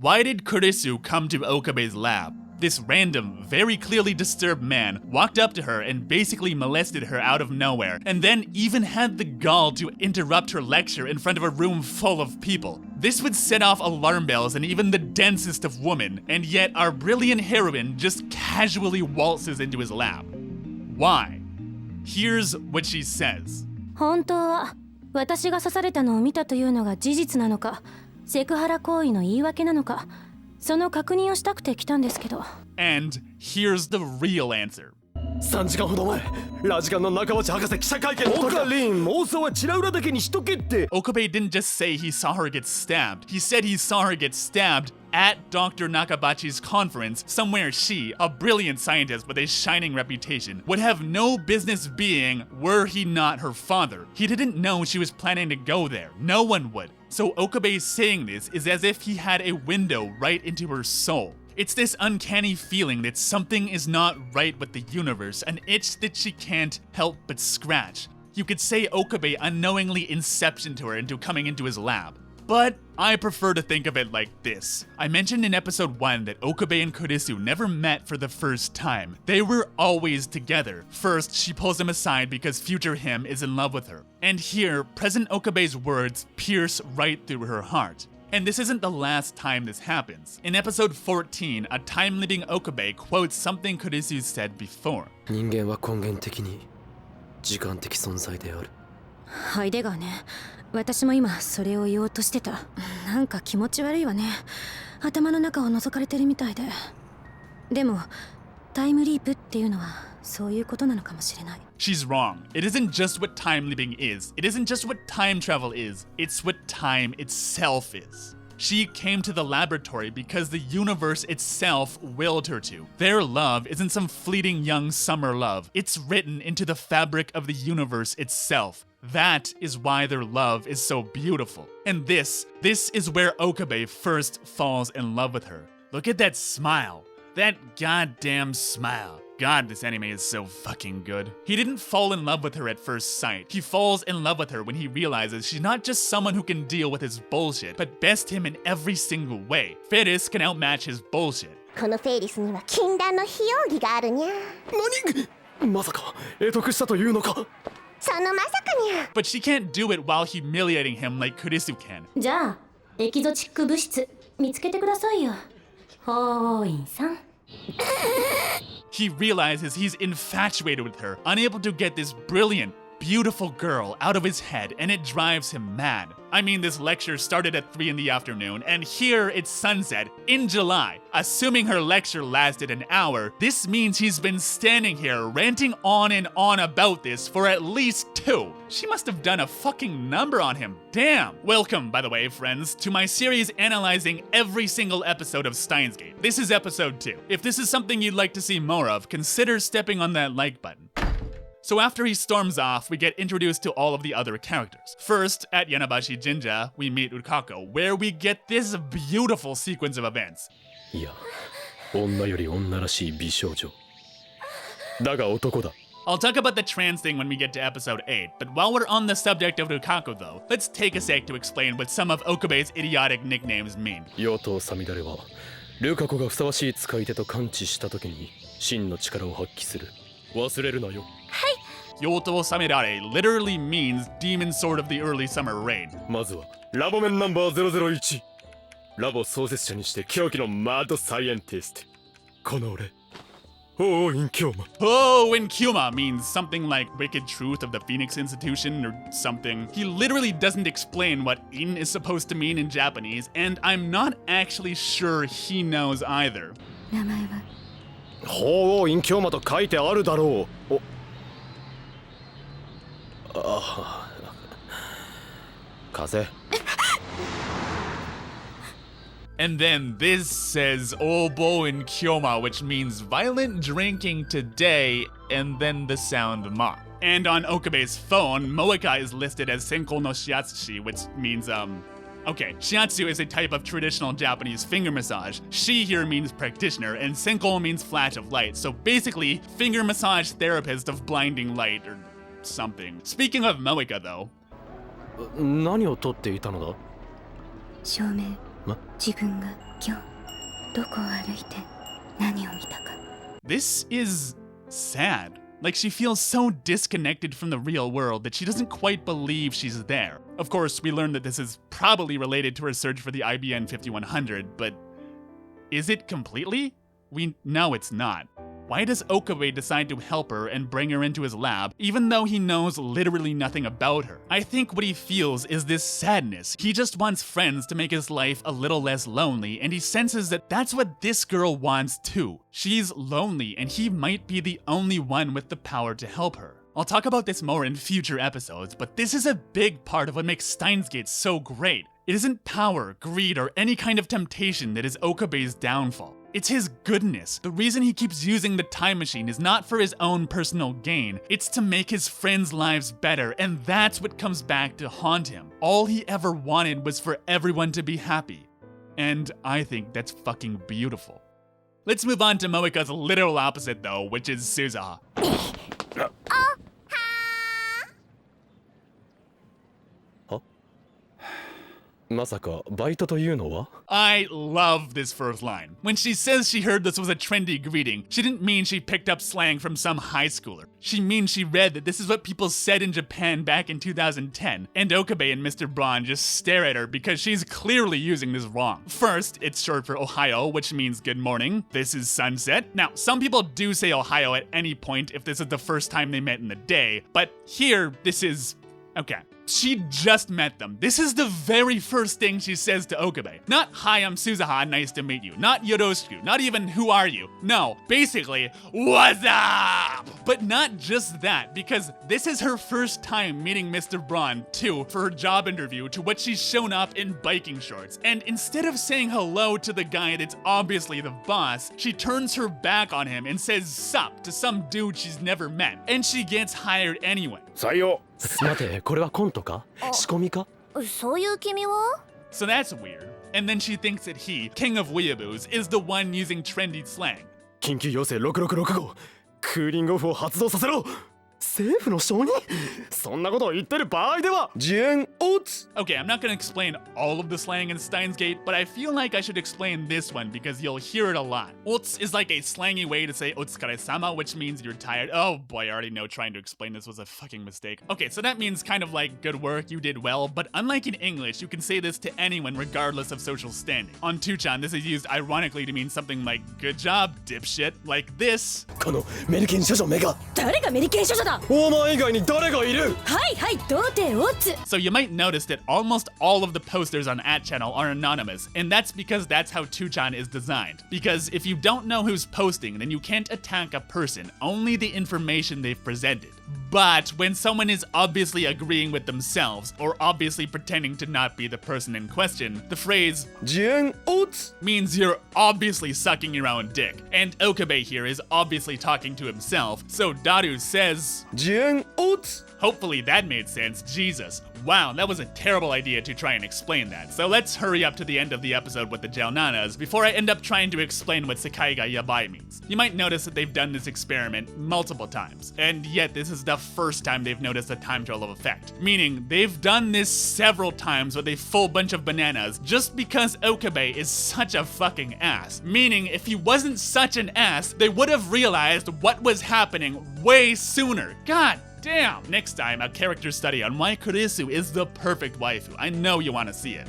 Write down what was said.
Why did Kurisu come to Okabe's lab? This random, very clearly disturbed man walked up to her and basically molested her out of nowhere, and then even had the gall to interrupt her lecture in front of a room full of people. This would set off alarm bells in even the densest of women, and yet our brilliant heroine just casually waltzes into his lab. Why? Here's what she says. 本当は私が刺されたのを見たというのが事実なのか、セクハラ行為の言い訳なのか、その確認をしたくて来たんですけど。And here's the real answer. 3時間ほど前、ラジカンの中町博士記者会見の時だ。オカリン、妄想はチラ裏だけにしとけって。Okabe didn't just say he saw her get stabbed. He said he saw her get stabbed at Dr. Nakabachi's conference, somewhere she, a brilliant scientist with a shining reputation, would have no business being were he not her father. He didn't know she was planning to go there. No one would. So Okabe saying this is as if he had a window right into her soul. It's this uncanny feeling that something is not right with the universe, an itch that she can't help but scratch. You could say Okabe unknowingly inceptioned her into coming into his lab. But I prefer to think of it like this. I mentioned in episode 1 that Okabe and Kurisu never met for the first time. They were always together. First, she pulls him aside because future him is in love with her. And here, present Okabe's words pierce right through her heart. And this isn't the last time this happens. In episode 14, a time-living Okabe quotes something Kurisu said before. 人間は根源的に時間的存在である。ハイデガーね。私も今それを言おうとしてた。なんか気持ち悪いわね。頭の中を覗かれてるみたいで。でもタイムリープっていうのはそういうことなのかもしれない。She's wrong. It isn't just what time living is. It isn't just what time travel is. It's what time itself is. She came to the laboratory because the universe itself willed her to. Their love isn't some fleeting young summer love. It's written into the fabric of the universe itself. That is why their love is so beautiful. And this is where Okabe first falls in love with her. Look at that smile. That goddamn smile. God, this anime is so fucking good. He didn't fall in love with her at first sight. He falls in love with her when he realizes she's not just someone who can deal with his bullshit, but best him in every single way. Ferris can outmatch his bullshit. このフェイリスには禁断の非容疑があるにゃ。何？まさか得得したというのか？そのまさかにゃ。But she can't do it while humiliating him like Kurisu can. じゃあエキゾチック物質見つけてくださいよ。ホーインさん。He realizes he's infatuated with her, unable to get this brilliant, beautiful girl out of his head, and it drives him mad. I mean, this lecture started at 3 in the afternoon, and here it's sunset in July. Assuming her lecture lasted an hour, this means he's been standing here ranting on and on about this for at least 2. She must have done a fucking number on him. Damn. Welcome, by the way, friends, to my series analyzing every single episode of Steins Gate. This is episode 2. If this is something you'd like to see more of, consider stepping on that like button. So after he storms off, we get introduced to all of the other characters. First, at Yanabashi Jinja, we meet Ukako, where we get this beautiful sequence of events. いや、女より女らしい美少女。だが男だ。I'll talk about the trans thing when we get to episode 8, but while we're on the subject of Ukako though, let's take a sec to explain what some of Okabe's idiotic nicknames mean. ヨトサミダレは、ルカ子がふさわしい使い手と感知したときに真の力を発揮する。忘れるなよ。Yoto Samirare literally means Demon Sword of the Early Summer Rain. まずはラボメンナンバー001。ラボ創設者にして狂気のマッドサイエンティスト。この俺。Oh, in Kyoma. Oh, in Kyoma means something like Wicked Truth of the Phoenix Institution or something. He literally doesn't explain what in is supposed to mean in Japanese, and I'm not actually sure he knows either. 名前はほう、in Kyoma と書いてあるだろう。お。ああ。風邪。And then this says Obo in Kyoma, which means violent drinking today, and then the sound ma. And on Okabe's phone, Moeka is listed as Senko no Shiatsushi, which means, okay, shiatsu is a type of traditional Japanese finger massage. Shi here means practitioner, and Senko means flash of light. So basically, finger massage therapist of blinding light, or something. Speaking of Moeka, though. 何を撮っていたのだ？証明。自分が今日どこを歩いて何を見たか。 This is sad. Like, she feels so disconnected from the real world that she doesn't quite believe she's there. Of course, we learned that this is probably related to her search for the IBN 5100, but is it completely? We know it's not. Why does Okabe decide to help her and bring her into his lab, even though he knows literally nothing about her? I think what he feels is this sadness. He just wants friends to make his life a little less lonely, and he senses that that's what this girl wants too. She's lonely, and he might be the only one with the power to help her. I'll talk about this more in future episodes, but this is a big part of what makes Steins Gate so great. It isn't power, greed, or any kind of temptation that is Okabe's downfall. It's his goodness. The reason he keeps using the time machine is not for his own personal gain. It's to make his friends' lives better, and that's what comes back to haunt him. All he ever wanted was for everyone to be happy. And I think that's fucking beautiful. Let's move on to Moeka's literal opposite though, which is Suzuha. まさかバイトというのは I love this first line. When she says she heard this was a trendy greeting, she didn't mean she picked up slang from some high schooler. She means she read that this is what people said in Japan back in 2010, and Okabe and Mr. Braun just stare at her because she's clearly using this wrong. First, it's short for Ohio, which means good morning. This is sunset. Now, some people do say Ohio at any point if this is the first time they met in the day, but here, this is... okay. She just met them. This is the very first thing she says to Okabe. Not, hi, I'm Suzuha, nice to meet you. Not yoroshiku, not even, who are you? No, basically, what's up? But not just that, because this is her first time meeting Mr. Braun, too, for her job interview, to which she's shown up in biking shorts. And instead of saying hello to the guy that's obviously the boss, she turns her back on him and says sup to some dude she's never met. And she gets hired anyway. 採用待てこれはコントか仕込みかそういう君は So that's weird. And then she thinks that he, king of weeaboos, is the one using trendy slang. 緊急要請6665クーリングオフを発動させろ政府の承認そんなことを言ってる場合では自演オツ Okay, I'm not gonna explain all of the slang in Steins Gate, but I feel like I should explain this one because you'll hear it a lot. Otsu is like a slangy way to say otsukare-sama, which means you're tired. Oh boy, I already know trying to explain this was a fucking mistake. Okay, so that means kind of like good work, you did well, but unlike in English, you can say this to anyone regardless of social standing. On 2chan, this is used ironically to mean something like good job, dipshit, like this. このメリケン少女メガ誰がメリケン少女だ。お前以外に誰がいるはいはい、童貞オツ。 So you might notice that almost all of the posters on @channel are anonymous, and that's because that's how 2chan is designed. Because if you don't know who's posting, then you can't attack a person, only the information they've presented. But when someone is obviously agreeing with themselves, or obviously pretending to not be the person in question, the phrase 自演オツ means you're obviously sucking your own dick. And Okabe here is obviously talking to himself, so Daru says, 自演オツ hopefully that made sense. Jesus. Wow, that was a terrible idea to try and explain that. So let's hurry up to the end of the episode with the Jaonanas before I end up trying to explain what Sekai ga Yabai means. You might notice that they've done this experiment multiple times, and yet this is the first time they've noticed a time travel effect. Meaning, they've done this several times with a full bunch of bananas just because Okabe is such a fucking ass. Meaning, if he wasn't such an ass, they would have realized what was happening way sooner. God damn! Next time, a character study on why Kurisu is the perfect waifu. I know you want to see it.